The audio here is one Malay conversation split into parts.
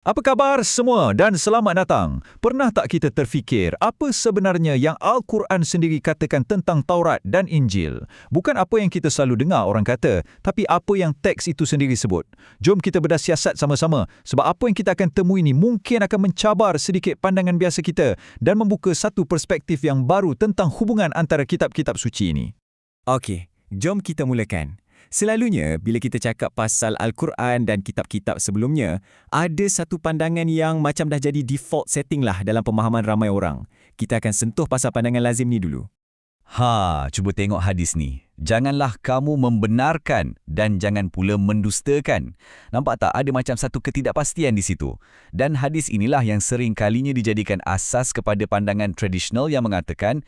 Apa khabar semua dan selamat datang. Pernah tak kita terfikir apa sebenarnya yang Al-Quran sendiri katakan tentang Taurat dan Injil? Bukan apa yang kita selalu dengar orang kata, tapi apa yang teks itu sendiri sebut. Jom kita bedah siasat sama-sama sebab apa yang kita akan temui ini mungkin akan mencabar sedikit pandangan biasa kita dan membuka satu perspektif yang baru tentang hubungan antara kitab-kitab suci ini. Okey, jom kita mulakan. Selalunya, bila kita cakap pasal Al-Quran dan kitab-kitab sebelumnya, ada satu pandangan yang macam dah jadi default setting lah dalam pemahaman ramai orang. Kita akan sentuh pasal pandangan lazim ni dulu. Cuba tengok hadis ni. Janganlah kamu membenarkan dan jangan pula mendustakan. Nampak tak ada macam satu ketidakpastian di situ. Dan hadis inilah yang sering kalinya dijadikan asas kepada pandangan tradisional yang mengatakan,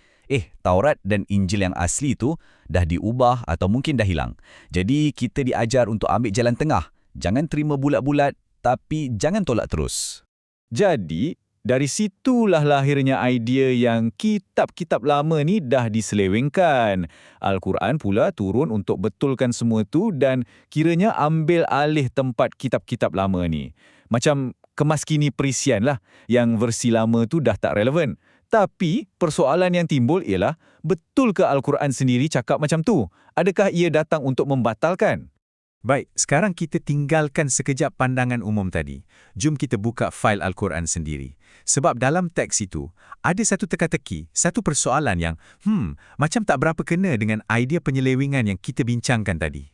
Taurat dan Injil yang asli itu dah diubah atau mungkin dah hilang. Jadi kita diajar untuk ambil jalan tengah. Jangan terima bulat-bulat tapi jangan tolak terus. Jadi, dari situlah lahirnya idea yang kitab-kitab lama ni dah diselewengkan. Al-Quran pula turun untuk betulkan semua tu dan kiranya ambil alih tempat kitab-kitab lama ni. Macam kemaskini perisian lah, yang versi lama tu dah tak relevan. Tapi persoalan yang timbul ialah, betul ke Al-Quran sendiri cakap macam tu? Adakah ia datang untuk membatalkan? Baik, sekarang kita tinggalkan sekejap pandangan umum tadi. Jom kita buka fail Al-Quran sendiri. Sebab dalam teks itu, ada satu teka-teki, satu persoalan yang, macam tak berapa kena dengan idea penyelewengan yang kita bincangkan tadi.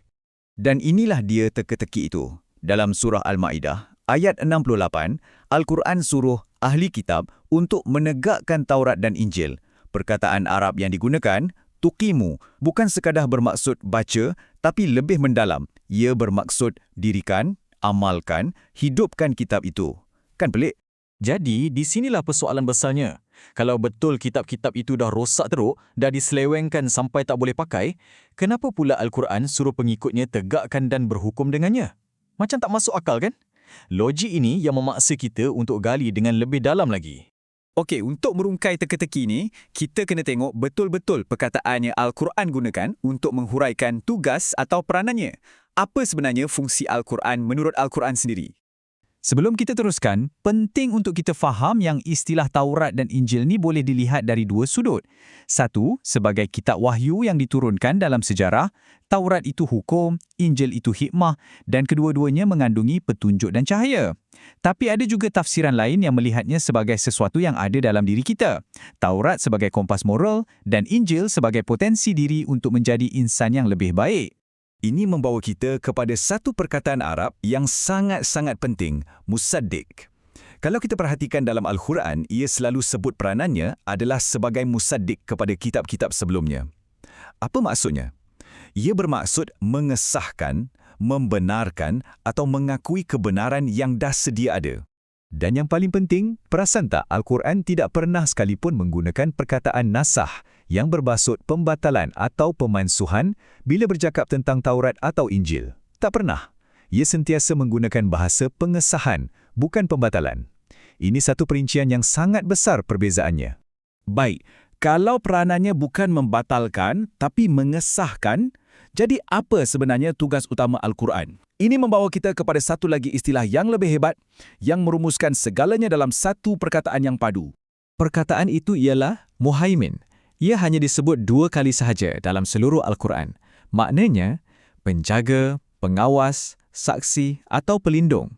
Dan inilah dia teka-teki itu. Dalam surah Al-Ma'idah, ayat 68, Al-Quran suruh ahli kitab untuk menegakkan Taurat dan Injil. Perkataan Arab yang digunakan, tuqimu, bukan sekadar bermaksud baca, tapi lebih mendalam. Ia bermaksud dirikan, amalkan, hidupkan kitab itu. Kan pelik? Jadi, di sinilah persoalan besarnya. Kalau betul kitab-kitab itu dah rosak teruk, dah diselewengkan sampai tak boleh pakai, kenapa pula Al-Quran suruh pengikutnya tegakkan dan berhukum dengannya? Macam tak masuk akal kan? Logik ini yang memaksa kita untuk gali dengan lebih dalam lagi. Okey, untuk merungkai teka-teki ni, kita kena tengok betul-betul perkataan yang Al-Quran gunakan untuk menghuraikan tugas atau peranannya. Apa sebenarnya fungsi Al-Quran menurut Al-Quran sendiri? Sebelum kita teruskan, penting untuk kita faham yang istilah Taurat dan Injil ni boleh dilihat dari dua sudut. Satu, sebagai kitab wahyu yang diturunkan dalam sejarah, Taurat itu hukum, Injil itu hikmah, dan kedua-duanya mengandungi petunjuk dan cahaya. Tapi ada juga tafsiran lain yang melihatnya sebagai sesuatu yang ada dalam diri kita. Taurat sebagai kompas moral dan Injil sebagai potensi diri untuk menjadi insan yang lebih baik. Ini membawa kita kepada satu perkataan Arab yang sangat-sangat penting, musaddiq. Kalau kita perhatikan dalam Al-Quran, ia selalu sebut peranannya adalah sebagai musaddiq kepada kitab-kitab sebelumnya. Apa maksudnya? Ia bermaksud mengesahkan, membenarkan atau mengakui kebenaran yang dah sedia ada. Dan yang paling penting, perasan tak Al-Quran tidak pernah sekalipun menggunakan perkataan nasah yang bermaksud pembatalan atau pemansuhan bila bercakap tentang Taurat atau Injil. Tak pernah. Ia sentiasa menggunakan bahasa pengesahan, bukan pembatalan. Ini satu perincian yang sangat besar perbezaannya. Baik, kalau peranannya bukan membatalkan tapi mengesahkan, jadi apa sebenarnya tugas utama Al-Quran? Ini membawa kita kepada satu lagi istilah yang lebih hebat yang merumuskan segalanya dalam satu perkataan yang padu. Perkataan itu ialah muhaimin. Ia hanya disebut 2 kali sahaja dalam seluruh Al-Quran. Maknanya, penjaga, pengawas, saksi atau pelindung.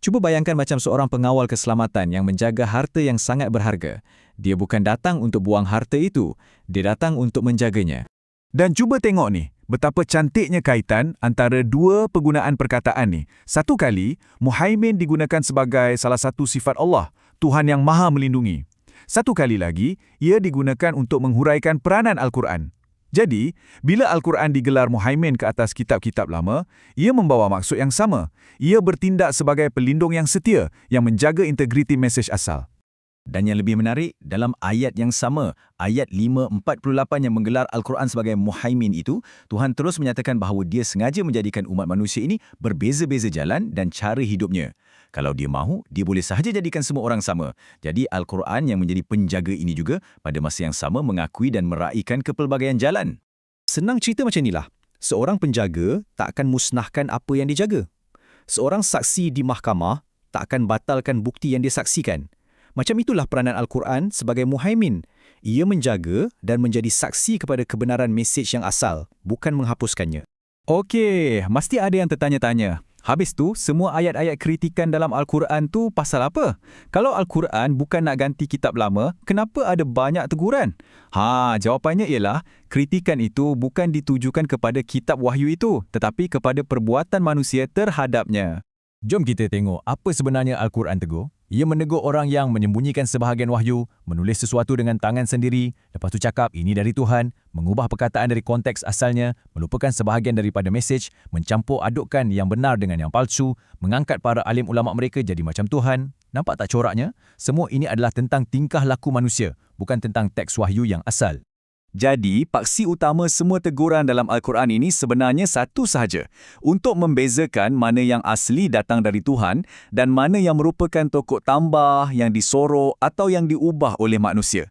Cuba bayangkan macam seorang pengawal keselamatan yang menjaga harta yang sangat berharga. Dia bukan datang untuk buang harta itu, dia datang untuk menjaganya. Dan cuba tengok ni, betapa cantiknya kaitan antara dua penggunaan perkataan ni. Satu kali, muhaimin digunakan sebagai salah satu sifat Allah, Tuhan yang Maha Melindungi. Satu kali lagi, ia digunakan untuk menghuraikan peranan Al-Quran. Jadi, bila Al-Quran digelar muhaimin ke atas kitab-kitab lama, ia membawa maksud yang sama. Ia bertindak sebagai pelindung yang setia yang menjaga integriti mesej asal. Dan yang lebih menarik, dalam ayat yang sama, ayat 548 yang menggelar Al-Quran sebagai muhaimin itu, Tuhan terus menyatakan bahawa dia sengaja menjadikan umat manusia ini berbeza-beza jalan dan cara hidupnya. Kalau dia mahu, dia boleh sahaja jadikan semua orang sama. Jadi Al-Quran yang menjadi penjaga ini juga pada masa yang sama mengakui dan meraihkan kepelbagaian jalan. Senang cerita macam inilah. Seorang penjaga tak akan musnahkan apa yang dijaga. Seorang saksi di mahkamah tak akan batalkan bukti yang dia saksikan. Macam itulah peranan Al-Quran sebagai muhaimin. Ia menjaga dan menjadi saksi kepada kebenaran mesej yang asal, bukan menghapuskannya. Okey, mesti ada yang tertanya-tanya. Habis tu, semua ayat-ayat kritikan dalam Al-Quran tu pasal apa? Kalau Al-Quran bukan nak ganti kitab lama, kenapa ada banyak teguran? Jawapannya ialah, kritikan itu bukan ditujukan kepada kitab wahyu itu, tetapi kepada perbuatan manusia terhadapnya. Jom kita tengok apa sebenarnya Al-Quran tegur. Ia menegur orang yang menyembunyikan sebahagian wahyu, menulis sesuatu dengan tangan sendiri, lepas tu cakap ini dari Tuhan, mengubah perkataan dari konteks asalnya, melupakan sebahagian daripada mesej, mencampur adukkan yang benar dengan yang palsu, mengangkat para alim ulama mereka jadi macam Tuhan. Nampak tak coraknya? Semua ini adalah tentang tingkah laku manusia, bukan tentang teks wahyu yang asal. Jadi, paksi utama semua teguran dalam Al-Quran ini sebenarnya satu sahaja, untuk membezakan mana yang asli datang dari Tuhan dan mana yang merupakan tokok tambah, yang disorok atau yang diubah oleh manusia.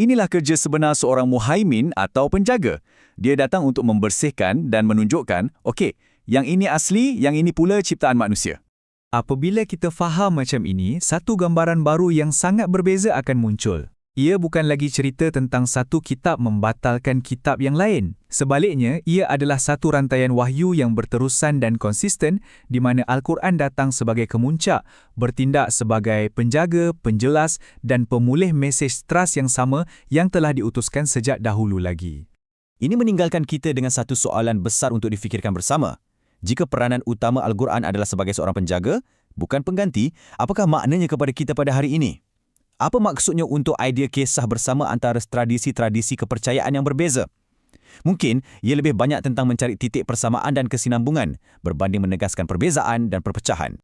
Inilah kerja sebenar seorang muhaimin atau penjaga. Dia datang untuk membersihkan dan menunjukkan, okey, yang ini asli, yang ini pula ciptaan manusia. Apabila kita faham macam ini, satu gambaran baru yang sangat berbeza akan muncul. Ia bukan lagi cerita tentang satu kitab membatalkan kitab yang lain. Sebaliknya, ia adalah satu rantaian wahyu yang berterusan dan konsisten di mana Al-Quran datang sebagai kemuncak, bertindak sebagai penjaga, penjelas dan pemulih mesej teras yang sama yang telah diutuskan sejak dahulu lagi. Ini meninggalkan kita dengan satu soalan besar untuk difikirkan bersama. Jika peranan utama Al-Quran adalah sebagai seorang penjaga, bukan pengganti, apakah maknanya kepada kita pada hari ini? Apa maksudnya untuk idea kisah bersama antara tradisi-tradisi kepercayaan yang berbeza? Mungkin ia lebih banyak tentang mencari titik persamaan dan kesinambungan berbanding menegaskan perbezaan dan perpecahan.